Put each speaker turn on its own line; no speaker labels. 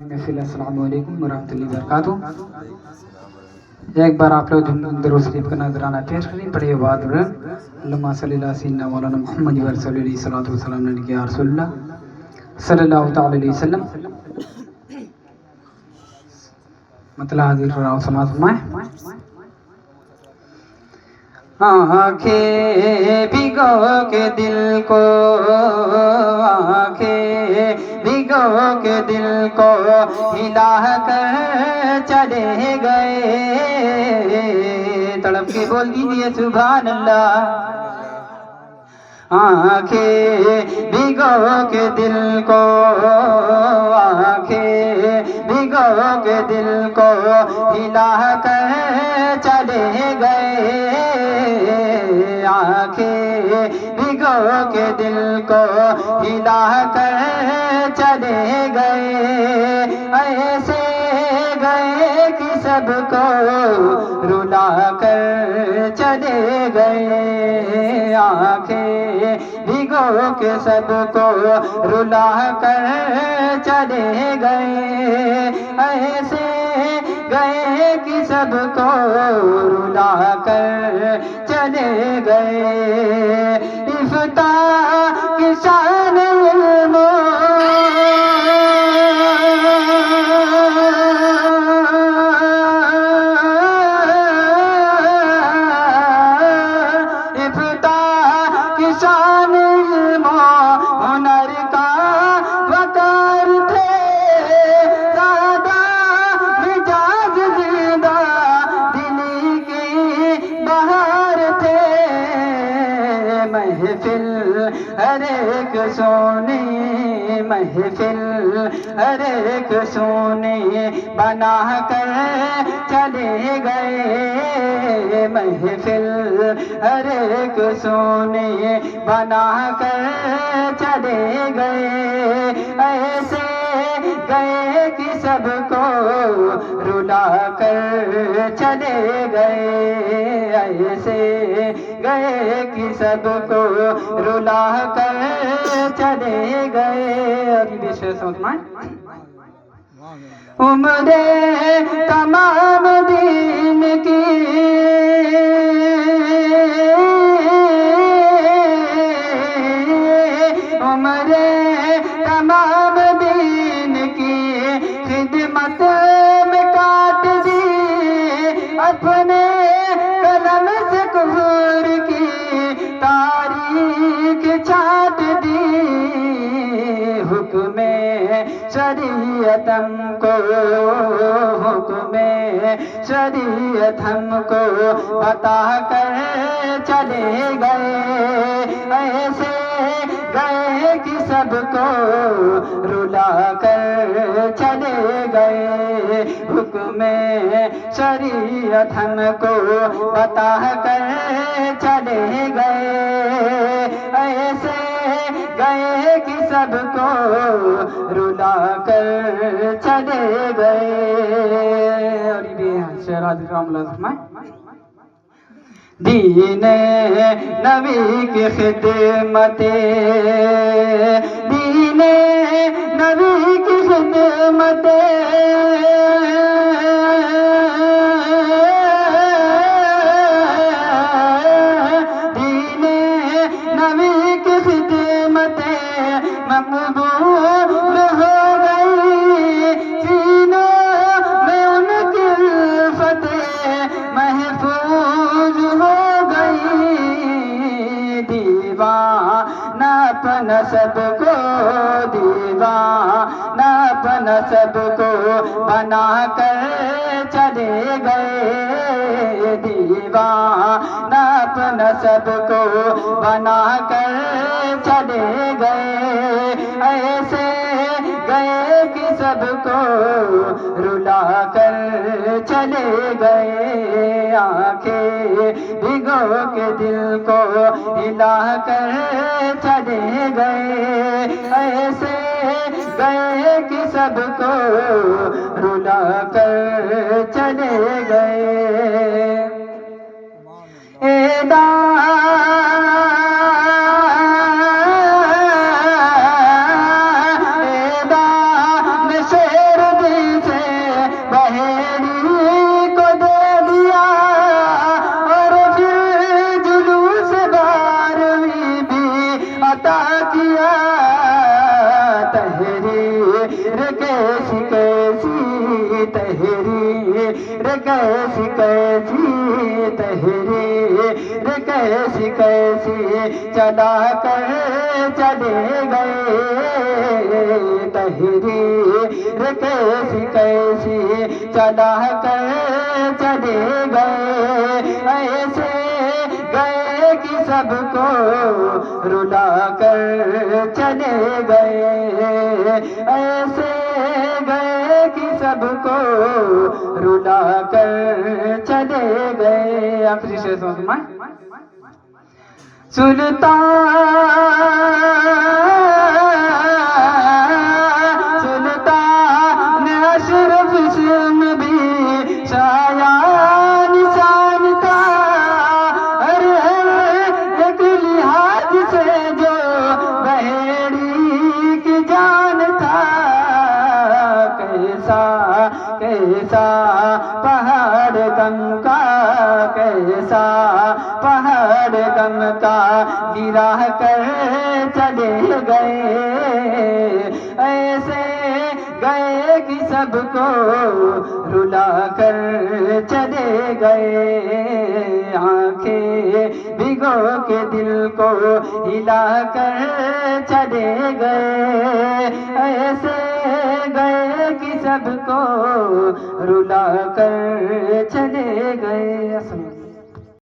السلام علیکم ورحمۃ اللہ وبرکاتہ۔ ایک بار آپ لوگ درود شریف کا نذرانہ پیش کریں، پڑھے بعد اللہم صلی اللہ سیدنا مولانا محمد و رسول اللہ صلی اللہ وسلم علیہ رسول اللہ صلی اللہ تعالی علیہ وسلم۔ مطلب حاضر راؤ سماعت فرمائیں۔ آنکھیں بھگو کے دل کو، آنکھیں بھگو کے دل کو ہلا کر چلے گئے، تڑپ کے بول دیجیے سبحان اللہ۔ آنکھیں بھگو کے دل کو، آنکھیں بھگو کے دل کو ہلا کر چلے گئے، آنکھیں بھگو کے دل کو ہلا کر چلے گئے، ایسے گئے کہ سب کو رلا کر چلے گئے، آنکھیں بھگو کے سب کو رلا کر چلے گئے، ایسے گئے کہ سب کو رلا کر چلے گئے۔ افتاح کی شان علم ہر ایک سونے، محفل ہر ایک سونے بنا کر چلے گئے، محفل ہر ایک سونے بنا کر چلے گئے، ایسے گئے کہ سب کو رلا کر چلے گئے، ایسے گئے کہ سب کو رلا کر چلے گئے۔ اور یہ بھی شعر سمجھ عمرے تمام دین کی عمرے تمام دین کی خدمت میں کاٹ دی، اپنے قلم سے کفر کی تاریخ چھاٹ دی، حکم شریعت ہم کو، حکم شریعت ہم کو بتا کر چلے گئے، ایسے گئے کہ سب کو رلا کر چلے گئے، حکم شریعت ہم کو بتا کر چلے گئے، ایسے گئے کہ سب کو رلا کر چلے گئے۔ اور یہ بھی شہراد رام اللہ فرمائے۔ دین نبی کی خدمت، دین نبی کی خدمت، دین نبی کی خدمت مقبول ہو گئی، سینوں میں ان کی الفتیں محفوظ ہو گئی، دیوانہ اپن سب کو، دیوانہ اپن سب کو بنا کر چلے گئے، دیوانہ اپن سب کو بنا کر چلے گئے، ایسے گئے کہ سب کو رلا کر چلے گئے، آنکھیں بھگو کے دل کو ہلا کر چلے گئے، ایسے گئے کہ سب کو رلا کر چلے گئے۔ شیر
کیسی کیسی تحریر کیسی کیسی تحریر کیسی کیسی چلا کر چلے گئے تحریر کیسی کیسی چلا کر چلے گئے ایسے گئے کہ سب کو رلا کر چلے گئے ایسے گئے کہ سب کو رلا کر چلے گئے
آخری شعر سمجھ
سلطان اشرف اسم بھی شایان نشان تھا ہر ایک لحاظ سے جو بحیری کی جان تھا کیسا کیسا پہاڑ غم کا کیسا پہاڑ غم کا گرا کر چلے گئے ایسے گئے کہ سب کو رلا کر چلے گئے آنکھیں بھگو کے دل کو ہلا کر چلے گئے ایسے گئے کہ سب کو رلا کر چلے گئے